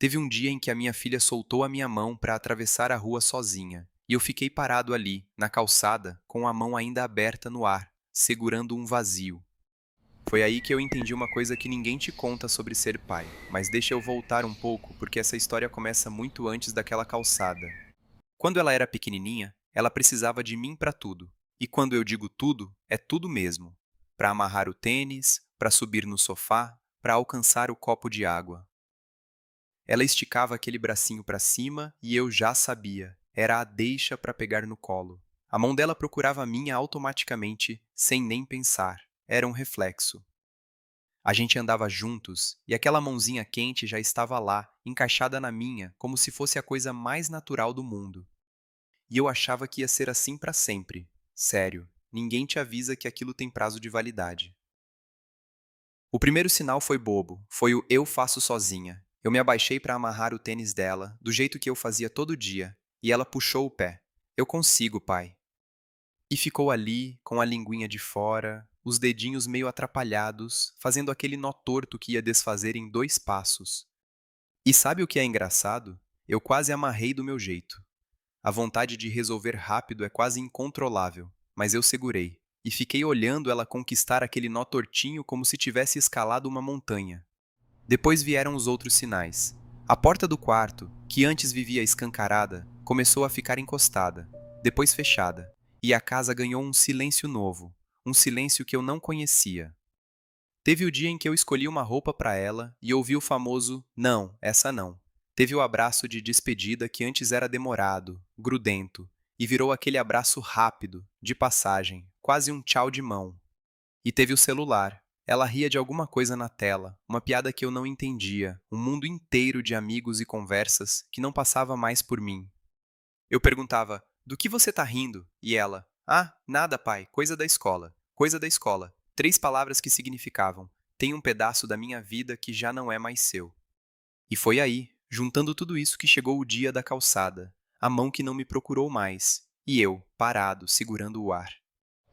Teve um dia em que a minha filha soltou a minha mão para atravessar a rua sozinha, e eu fiquei parado ali, na calçada, com a mão ainda aberta no ar, segurando um vazio. Foi aí que eu entendi uma coisa que ninguém te conta sobre ser pai, mas deixa eu voltar um pouco, porque essa história começa muito antes daquela calçada. Quando ela era pequenininha, ela precisava de mim para tudo. E quando eu digo tudo, é tudo mesmo. Para amarrar o tênis, para subir no sofá, para alcançar o copo de água. Ela esticava aquele bracinho para cima e eu já sabia. Era a deixa para pegar no colo. A mão dela procurava a minha automaticamente, sem nem pensar. Era um reflexo. A gente andava juntos e aquela mãozinha quente já estava lá, encaixada na minha, como se fosse a coisa mais natural do mundo. E eu achava que ia ser assim para sempre. Sério, ninguém te avisa que aquilo tem prazo de validade. O primeiro sinal foi bobo, foi o eu faço sozinha. Eu me abaixei para amarrar o tênis dela, do jeito que eu fazia todo dia, e ela puxou o pé. Eu consigo, pai. E ficou ali, com a linguinha de fora, os dedinhos meio atrapalhados, fazendo aquele nó torto que ia desfazer em 2 passos. E sabe o que é engraçado? Eu quase amarrei do meu jeito. A vontade de resolver rápido é quase incontrolável, mas eu segurei e fiquei olhando ela conquistar aquele nó tortinho como se tivesse escalado uma montanha. Depois vieram os outros sinais. A porta do quarto, que antes vivia escancarada, começou a ficar encostada, depois fechada, e a casa ganhou um silêncio novo, um silêncio que eu não conhecia. Teve o dia em que eu escolhi uma roupa para ela e ouvi o famoso "não, essa não". Teve o abraço de despedida que antes era demorado, grudento, e virou aquele abraço rápido, de passagem, quase um tchau de mão. E teve o celular. Ela ria de alguma coisa na tela, uma piada que eu não entendia, um mundo inteiro de amigos e conversas que não passava mais por mim. Eu perguntava: "Do que você tá rindo?" E ela: "Ah, nada, pai, coisa da escola. Coisa da escola." 3 palavras que significavam: tem um pedaço da minha vida que já não é mais seu. E foi aí, juntando tudo isso, que chegou o dia da calçada, a mão que não me procurou mais, e eu, parado, segurando o ar.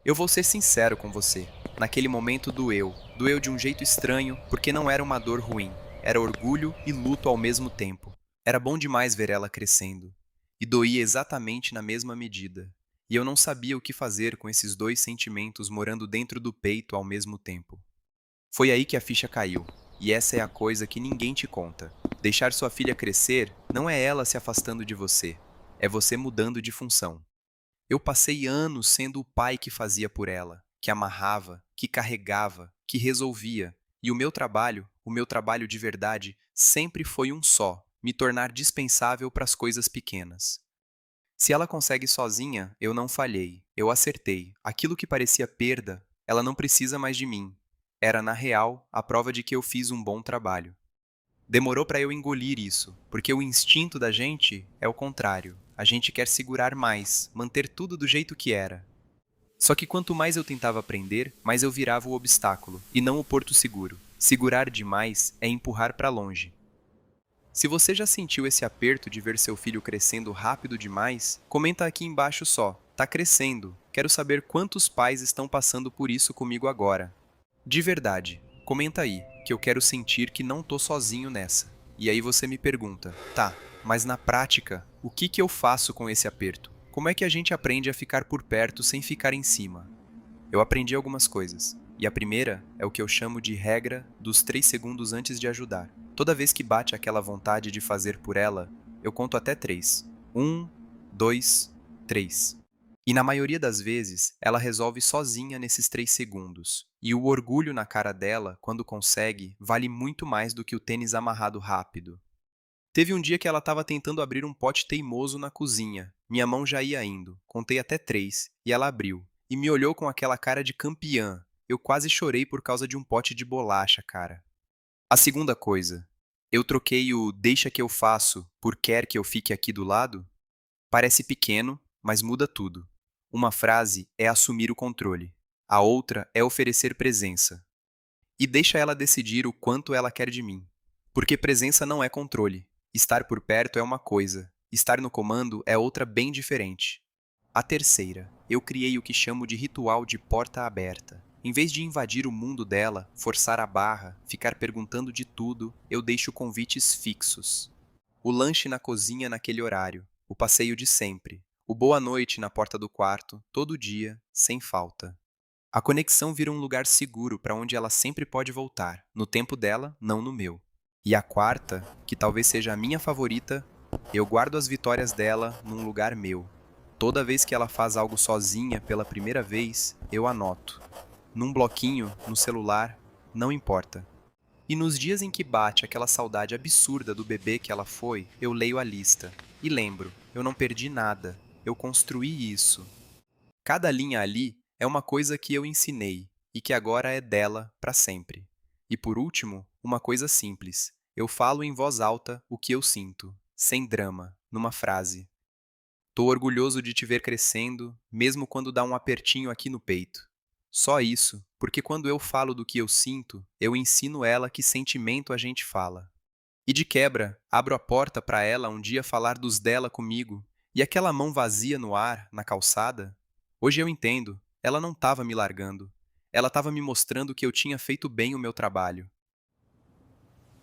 Eu vou ser sincero com você. Naquele momento doeu. Doeu de um jeito estranho, porque não era uma dor ruim. Era orgulho e luto ao mesmo tempo. Era bom demais ver ela crescendo. E doía exatamente na mesma medida. E eu não sabia o que fazer com esses 2 sentimentos morando dentro do peito ao mesmo tempo. Foi aí que a ficha caiu. E essa é a coisa que ninguém te conta. Deixar sua filha crescer não é ela se afastando de você. É você mudando de função. Eu passei anos sendo o pai que fazia por ela, que amarrava, que carregava, que resolvia. E o meu trabalho de verdade, sempre foi um só: me tornar dispensável para as coisas pequenas. Se ela consegue sozinha, eu não falhei, eu acertei. Aquilo que parecia perda, ela não precisa mais de mim. Era, na real, a prova de que eu fiz um bom trabalho. Demorou para eu engolir isso, porque o instinto da gente é o contrário. A gente quer segurar mais, manter tudo do jeito que era. Só que quanto mais eu tentava aprender, mais eu virava o obstáculo, e não o porto seguro. Segurar demais é empurrar para longe. Se você já sentiu esse aperto de ver seu filho crescendo rápido demais, comenta aqui embaixo só: tá crescendo. Quero saber quantos pais estão passando por isso comigo agora. De verdade, comenta aí, que eu quero sentir que não tô sozinho nessa. E aí você me pergunta: tá, mas na prática, o que que eu faço com esse aperto? Como é que a gente aprende a ficar por perto sem ficar em cima? Eu aprendi algumas coisas. E a primeira é o que eu chamo de regra dos 3 segundos antes de ajudar. Toda vez que bate aquela vontade de fazer por ela, eu conto até 3. 1, 2, 3. E na maioria das vezes, ela resolve sozinha nesses 3 segundos. E o orgulho na cara dela, quando consegue, vale muito mais do que o tênis amarrado rápido. Teve um dia que ela estava tentando abrir um pote teimoso na cozinha. Minha mão já ia indo. Contei até 3, e ela abriu. E me olhou com aquela cara de campeã. Eu quase chorei por causa de um pote de bolacha, cara. A segunda coisa. Eu troquei o "deixa que eu faço" por "quer que eu fique aqui do lado"? Parece pequeno, mas muda tudo. Uma frase é assumir o controle. A outra é oferecer presença. E deixa ela decidir o quanto ela quer de mim. Porque presença não é controle. Estar por perto é uma coisa. Estar no comando é outra bem diferente. A terceira, eu criei o que chamo de ritual de porta aberta. Em vez de invadir o mundo dela, forçar a barra, ficar perguntando de tudo, eu deixo convites fixos. O lanche na cozinha naquele horário, o passeio de sempre, o boa noite na porta do quarto, todo dia, sem falta. A conexão vira um lugar seguro para onde ela sempre pode voltar, no tempo dela, não no meu. E a quarta, que talvez seja a minha favorita, eu guardo as vitórias dela num lugar meu. Toda vez que ela faz algo sozinha pela primeira vez, eu anoto. Num bloquinho, no celular, não importa. E nos dias em que bate aquela saudade absurda do bebê que ela foi, eu leio a lista. E lembro, eu não perdi nada. Eu construí isso. Cada linha ali é uma coisa que eu ensinei e que agora é dela para sempre. E por último, uma coisa simples. Eu falo em voz alta o que eu sinto, sem drama, numa frase. Tô orgulhoso de te ver crescendo, mesmo quando dá um apertinho aqui no peito. Só isso, porque quando eu falo do que eu sinto, eu ensino ela que sentimento a gente fala. E de quebra, abro a porta para ela um dia falar dos dela comigo, e aquela mão vazia no ar, na calçada. Hoje eu entendo, ela não estava me largando. Ela estava me mostrando que eu tinha feito bem o meu trabalho.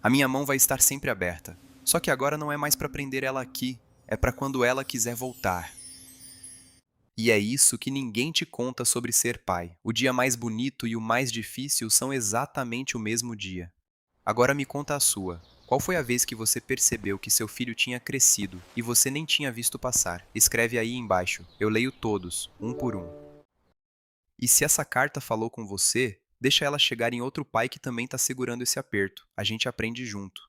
A minha mão vai estar sempre aberta. Só que agora não é mais para prender ela aqui, é para quando ela quiser voltar. E é isso que ninguém te conta sobre ser pai. O dia mais bonito e o mais difícil são exatamente o mesmo dia. Agora me conta a sua. Qual foi a vez que você percebeu que seu filho tinha crescido e você nem tinha visto passar? Escreve aí embaixo. Eu leio todos, um por um. E se essa carta falou com você, deixa ela chegar em outro pai que também está segurando esse aperto. A gente aprende junto.